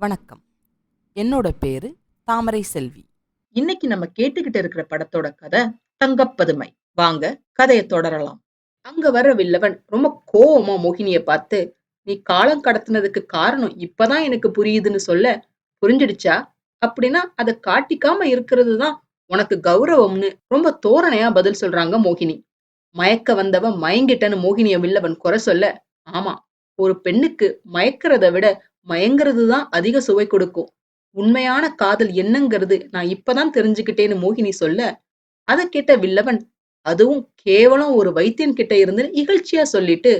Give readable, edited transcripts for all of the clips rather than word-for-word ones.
வணக்கம். என்னோட பேரு தாமரை செல்வி. இன்னைக்கு நம்ம கேட்டுக்கிட்டு இருக்கிற படத்தோட கதை தங்கப்பதுமை. வாங்க கதையை தொடரலாம். அங்க வர்ற வில்லவன் ரொம்ப கோவமா மோகினிய பார்த்து, நீ காலம் கடத்தினதுக்கு காரணம் இப்பதான் எனக்கு புரியுதுன்னு சொல்ல, புரிஞ்சிடுச்சா? அப்படின்னா அதை காட்டிக்காம இருக்கிறது தான் உனக்கு கௌரவம்னு ரொம்ப தோரணையா பதில் சொல்றாங்க மோகினி. மயக்க வந்தவன் மயங்கிட்டன்னு மோகினிய வில்லவன் குறை சொல்ல, ஆமா, ஒரு பெண்ணுக்கு மயக்கிறத விட மயங்கிறது தான் அதிக சுவை கொடுக்கும். உண்மையான காதல் என்னங்கிறது நான் இப்பதான் தெரிஞ்சுக்கிட்டேன்னு மோகினி சொல்ல, அதை கேட்ட வில்லவன், அதுவும் கேவலம் ஒரு வைத்தியன் கிட்ட இருந்து இகழ்ச்சியா சொல்லிட்டு,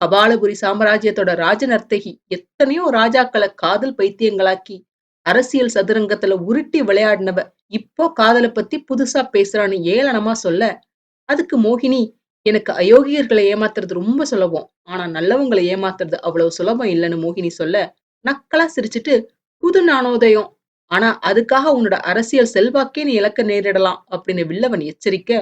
கபாலபுரி சாம்ராஜ்யத்தோட ராஜநர்த்தகி எத்தனையோ ராஜாக்களை காதல் பைத்தியங்களாக்கி அரசியல் சதுரங்கத்துல உருட்டி விளையாடினவ இப்போ காதலை பத்தி புதுசா பேசுறான்னு ஏளனமா சொல்ல, அதுக்கு மோகினி, எனக்கு அயோக்கியர்களை ஏமாத்துறது ரொம்ப சுலபம். ஆனா நல்லவங்களை ஏமாத்துறது அவ்வளவு சுலபம் இல்லைன்னு மோகினி சொல்ல, நக்கலா சிரிச்சுட்டு, புது ஞானோதயம். ஆனா அதுக்காக உன்னோட அரசியல் செல்வாக்கே நீ இழக்க நேரிடலாம் அப்படின்னு வில்லவன் எச்சரிக்க,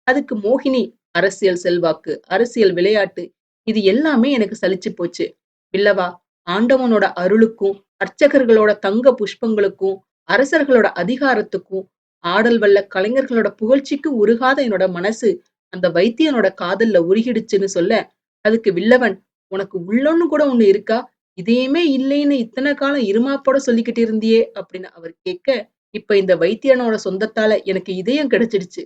அதுக்கு மோகினி, அரசியல் செல்வாக்கு, அரசியல் விளையாட்டு, இது எல்லாமே எனக்கு சலிச்சு போச்சு. வில்லவா, ஆண்டவனோட அருளுக்கும், அர்ச்சகர்களோட தங்க புஷ்பங்களுக்கும், அரசர்களோட அதிகாரத்துக்கும், ஆடல் வல்ல கலைஞர்களோட புகழ்ச்சிக்கு உருகாத என்னோட மனசு அந்த வைத்தியனோட காதல்ல உருகிடுச்சுன்னு சொல்ல, அதுக்கு வில்லவன், உனக்கு உள்ளொன்னு கூட ஒண்ணு இருக்கா? இதையுமே இல்லைன்னு இத்தனை காலம் இருமாப்போட சொல்லிக்கிட்டு இருந்தியே அப்படின்னு அவர் கேட்க, இப்ப இந்த வைத்தியனோட சொந்தத்தால எனக்கு இதயம் கிடைச்சிடுச்சு.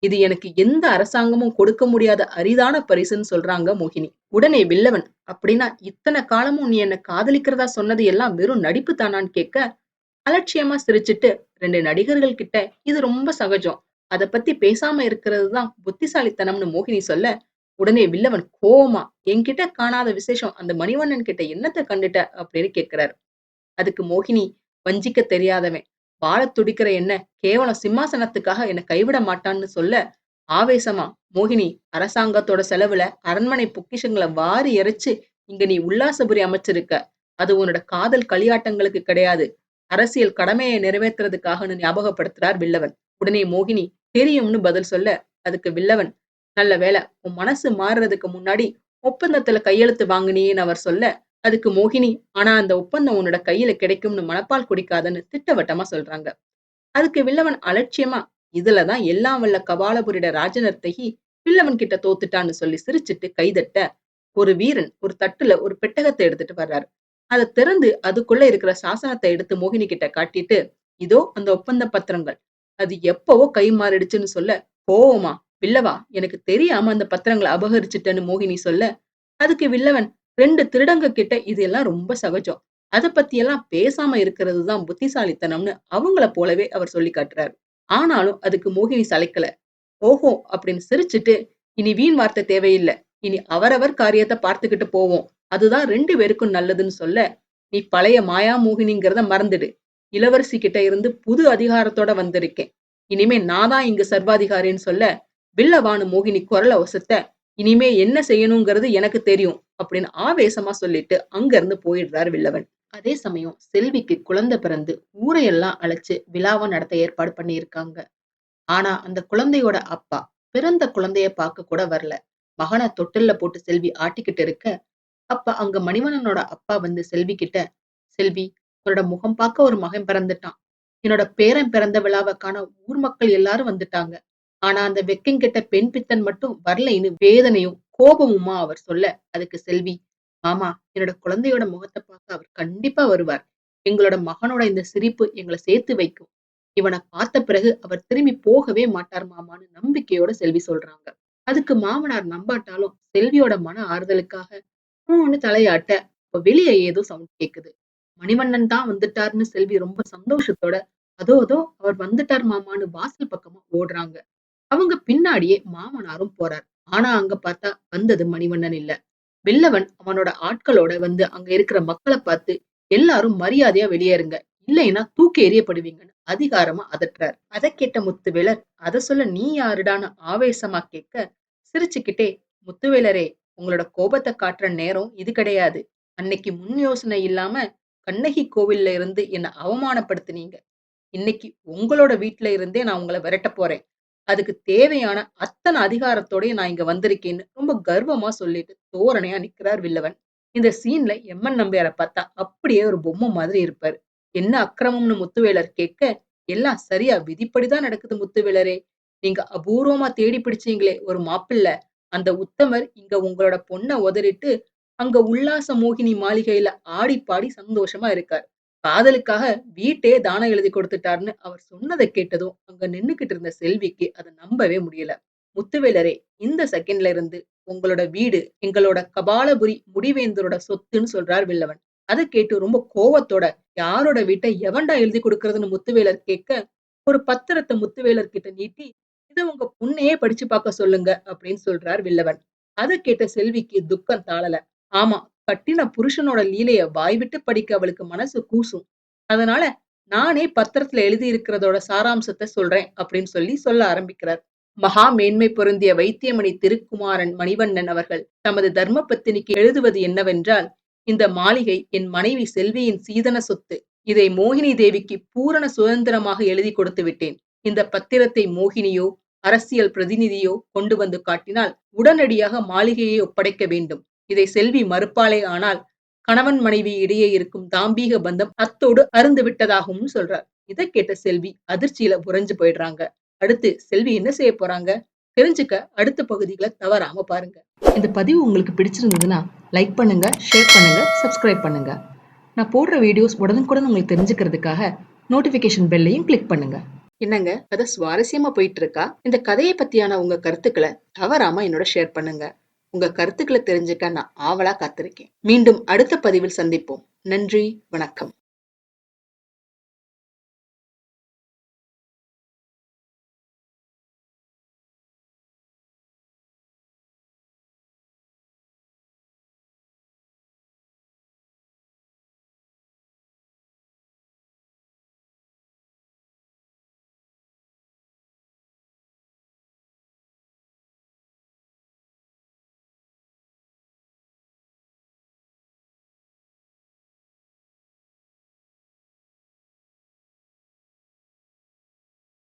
இது எனக்கு எந்த அரசாங்கமும் கொடுக்க முடியாத அரிதான பரிசுன்னு சொல்றாங்க மோகினி. உடனே வில்லவன், அப்படின்னா இத்தனை காலமும் நீ என்ன காதலிக்கிறதா சொன்னது எல்லாம் வெறும் நடிப்பு தானான்னு கேட்க, அலட்சியமா சிரிச்சுட்டு, 2 நடிகர்கள் கிட்ட இது ரொம்ப சகஜம், அத பத்தி பேசாம இருக்கிறது தான் புத்திசாலித்தனம்னு மோகினி சொல்ல, உடனே வில்லவன் கோவமா, என்கிட்ட காணாத விசேஷம் அந்த மணிவண்ணன் கிட்ட என்னத்த கண்டுட்ட அப்படின்னு கேட்கிறாரு. அதுக்கு மோகினி, வஞ்சிக்க தெரியாதவன், வாழத் துடிக்கிற என்ன கேவலம் சிம்மாசனத்துக்காக என்ன கைவிட மாட்டான்னு சொல்ல, ஆவேசமா, மோகினி, அரசாங்கத்தோட செலவுல அரண்மனை பொக்கிஷங்களை வாரி இறைச்சு இங்க நீ உல்லாசபுரி அமைச்சிருக்க. அது உன்னோட காதல் களியாட்டங்களுக்கு கிடையாது, அரசியல் கடமையை நிறைவேற்றுறதுக்காகன்னு ஞாபகப்படுத்துறார் வில்லவன். உடனே மோகினி, தெரியும்னு பதில் சொல்ல, அதுக்கு வில்லவன், நல்ல வேளை உன் மனசு மாறுறதுக்கு முன்னாடி ஒப்பந்தத்துல கையெழுத்து வாங்கினியேன்னு அவர் சொல்ல, அதுக்கு மோகினி, ஆனா அந்த ஒப்பந்தம் உன்னோட கையில கிடைக்கும்னு மனப்பால் குடிக்காதன்னு திட்டவட்டமா சொல்றாங்க. அதுக்கு வில்லவன் அலட்சியமா, இதுலதான் எல்லாம் வல்ல கபாலபுரியோட ராஜநர்த்தகி வில்லவன் கிட்ட தோத்துட்டான்னு சொல்லி சிரிச்சிட்டு கைதட்ட, ஒரு வீரன் ஒரு தட்டுல ஒரு பெட்டகத்தை எடுத்துட்டு வர்றாரு. அதை திறந்து அதுக்குள்ள இருக்கிற சாசனத்தை எடுத்து மோகினி கிட்ட காட்டிட்டு, இதோ அந்த ஒப்பந்த பத்திரங்கள், அது எப்பவோ கை மாறிடுச்சுன்னு சொல்ல, கோவமா, வில்லவா, எனக்கு தெரியாம அந்த பத்திரங்களை அபகரிச்சுட்டேன்னு மோகினி சொல்ல, அதுக்கு வில்லவன், 2 திருடங்க கிட்ட இது எல்லாம் ரொம்ப சகஜம், அத பத்தி எல்லாம் பேசாம இருக்கிறது தான் புத்திசாலித்தனம்னு அவங்கள போலவே அவர் சொல்லி காட்டுறாரு. ஆனாலும் அதுக்கு மோகினி சளைக்கல. ஓஹோ அப்படின்னு சிரிச்சுட்டு, இனி வீண் வார்த்தை தேவையில்லை, இனி அவரவர் காரியத்தை பார்த்துக்கிட்டு போவோம், அதுதான் 2 பேருக்கும் நல்லதுன்னு சொல்ல, நீ பழைய மாயா மோகினிங்கிறத மறந்துடு, இளவரசி கிட்ட இருந்து புது அதிகாரத்தோட வந்திருக்கேன், இனிமே நான் தான் இங்கு சர்வாதிகாரின்னு சொல்ல, வில்லவான்னு மோகினி குரலை ஒசத்த, இனிமே என்ன செய்யணுங்கிறது எனக்கு தெரியும் அப்படின்னு ஆவேசமா சொல்லிட்டு அங்க இருந்து போயிடுறாரு வில்லவன். அதே சமயம் செல்விக்கு குழந்தை பிறந்து ஊரையெல்லாம் அழைச்சு விழாவா நடத்த ஏற்பாடு பண்ணியிருக்காங்க. ஆனா அந்த குழந்தையோட அப்பா பிறந்த குழந்தைய பார்க்க கூட வரல. மகனை தொட்டில்ல போட்டு செல்வி ஆட்டிக்கிட்டு இருக்க, அப்ப அங்க மணிவண்ணனோட அப்பா வந்து செல்வி கிட்ட, செல்வி, உன்னோட முகம் பார்க்க ஒரு மகன் பிறந்துட்டான், என்னோட பேரன் பிறந்த விழாவை காண ஊர் மக்கள் எல்லாரும் வந்துட்டாங்க, ஆனா அந்த வெக்கங்கிட்ட பெண் பித்தன் மட்டும் வரலைன்னு வேதனையும் கோபமுமா அவர் சொல்ல, அதுக்கு செல்வி, மாமா, என்னோட குழந்தையோட முகத்தை பார்க்க அவர் கண்டிப்பா வருவார், எங்களோட மகனோட இந்த சிரிப்பு எங்களை சேர்த்து வைக்கும், இவனை பார்த்த பிறகு அவர் திரும்பி போகவே மாட்டார் மாமான்னு நம்பிக்கையோட செல்வி சொல்றாங்க. அதுக்கு மாமனார் நம்பாட்டாலும் செல்வியோட மன ஆறுதலுக்காக தலையாட்ட, இப்ப வெளியே ஏதோ சவுண்ட் கேக்குது, மணிவண்ணன் தான் வந்துட்டாருன்னு செல்வி ரொம்ப சந்தோஷத்தோட, அதோ அதோ அவர் வந்துட்டார் மாமான்னு வாசல் பக்கமா ஓடுறாங்க. அவங்க பின்னாடியே மாமனாரும் போறார். ஆனா அங்க பார்த்தா வந்தது மணிவண்ணன் இல்ல. வில்லவன் அவனோட ஆட்களோட வந்து அங்க இருக்கிற மக்களை பார்த்து, எல்லாரும் மரியாதையா வெளியேறுங்க, இல்லைன்னா தூக்கி எறியப்படுவீங்கன்னு அதிகாரமா அதட்டுறார். அதை கேட்ட முத்துவேலர், அத சொல்ல நீ யாருடான்னு ஆவேசமா கேட்க, சிரிச்சுக்கிட்டே, முத்துவேலரே, உங்களோட கோபத்தை காட்டுற நேரம் இது கிடையாது, அன்னைக்கு முன் யோசனை இல்லாம கண்ணகி கோவில்ல இருந்து என்ன அவமானப்படுத்தினீங்க, இன்னைக்கு உங்களோட வீட்டுல இருந்தே நான் உங்களை விரட்ட போறேன், அதுக்கு தேவையான அத்தனை அதிகாரத்தோடய நான் இங்க வந்திருக்கேன்னு ரொம்ப கர்வமா சொல்லிட்டு தோரணையா நிக்கிறார் வில்லவன். இந்த சீன்ல எம்என் நம்பியார பார்த்தா அப்படியே ஒரு பொம்மை மாதிரி இருப்பாரு. என்ன அக்கிரமம்னு முத்துவேலர் கேட்க, எல்லாம் சரியா விதிப்படிதான் நடக்குது முத்துவேலரே. நீங்க அபூர்வமா தேடி பிடிச்சீங்களே ஒரு மாப்பிள்ளை, அந்த உத்தமர் இங்க உங்களோட பொண்ண உதறிட்டு அங்க உல்லாச மோகினி மாளிகையில ஆடி பாடி சந்தோஷமா இருக்காரு. காதலுக்காக வீட்டையே தானம் எழுதி கொடுத்துட்டாருன்னு அவர் சொன்னதை கேட்டதும் அங்க நின்னுகிட்டு இருந்த செல்விக்கு அதை நம்பவே முடியல. முத்துவேலரே, இந்த செகண்ட்ல இருந்து உங்களோட வீடு எங்களோட கபாலபுரி முடிவேந்தரோட சொத்துன்னு சொல்றார் வில்லவன். அதை கேட்டு ரொம்ப கோவத்தோட யாரோட வீட்டை எவன்டா எழுதி கொடுக்கறதுன்னு முத்துவேலர் கேட்க, ஒரு பத்திரத்தை முத்துவேலர் கிட்ட நீட்டி, இதை உங்க பொண்ணையே படிச்சு பார்க்க சொல்லுங்க அப்படின்னு சொல்றார் வில்லவன். அதை கேட்ட செல்விக்கு துக்கம் தாளல. ஆமா, கட்டின புருஷனோட லீலைய வாய் விட்டு படிக்க அவளுக்கு மனசு கூசும். அதனால நானே பத்திரத்துல எழுதி இருக்கிறதோட சாராம்சத்தை சொல்றேன் அப்படின்னு சொல்ல ஆரம்பிக்கிறார். மகா மேன்மை பொருந்திய வைத்தியமணி திருக்குமாரன் மணிவண்ணன் அவர்கள் தமது தர்ம பத்தினிக்கு எழுதுவது என்னவென்றால், இந்த மாளிகை என் மனைவி செல்வியின் சீதன சொத்து. இதை மோகினி தேவிக்கு பூரண சுதந்திரமாக எழுதி கொடுத்து விட்டேன். இந்த பத்திரத்தை மோகினியோ அரசியல் பிரதிநிதியோ கொண்டு வந்து காட்டினால் உடனடியாக மாளிகையை ஒப்படைக்க வேண்டும். இதை செல்வி மறுப்பாளே ஆனால் கணவன் மனைவி இடையே இருக்கும் தாம்பீக பந்தம் அத்தோடு அருந்து விட்டதாகவும் சொல்றார். இதை கேட்ட செல்வி அதிர்ச்சியில உறைஞ்சு போயிடுறாங்க. அடுத்து செல்வி என்ன செய்ய போறாங்க தெரிஞ்சுக்க அடுத்த பகுதிகளை தவறாம பாருங்க. இந்த பதிவு உங்களுக்கு பிடிச்சிருந்ததுன்னா லைக் பண்ணுங்க, ஷேர் பண்ணுங்க, சப்ஸ்கிரைப் பண்ணுங்க. நான் போடுற வீடியோஸ் உடனுக்குடன் உங்களுக்கு தெரிஞ்சுக்கிறதுக்காக நோட்டிபிகேஷன் பெல்லையும் கிளிக் பண்ணுங்க. என்னங்க கதை சுவாரஸ்யமா போயிட்டு இருக்கா? இந்த கதையை பத்தியான உங்க கருத்துக்களை தவறாம என்னோட ஷேர் பண்ணுங்க. உங்க கருத்துக்களை தெரிஞ்சுக்க நான் ஆவலா காத்திருக்கேன். மீண்டும் அடுத்த பதிவில் சந்திப்போம். நன்றி, வணக்கம்.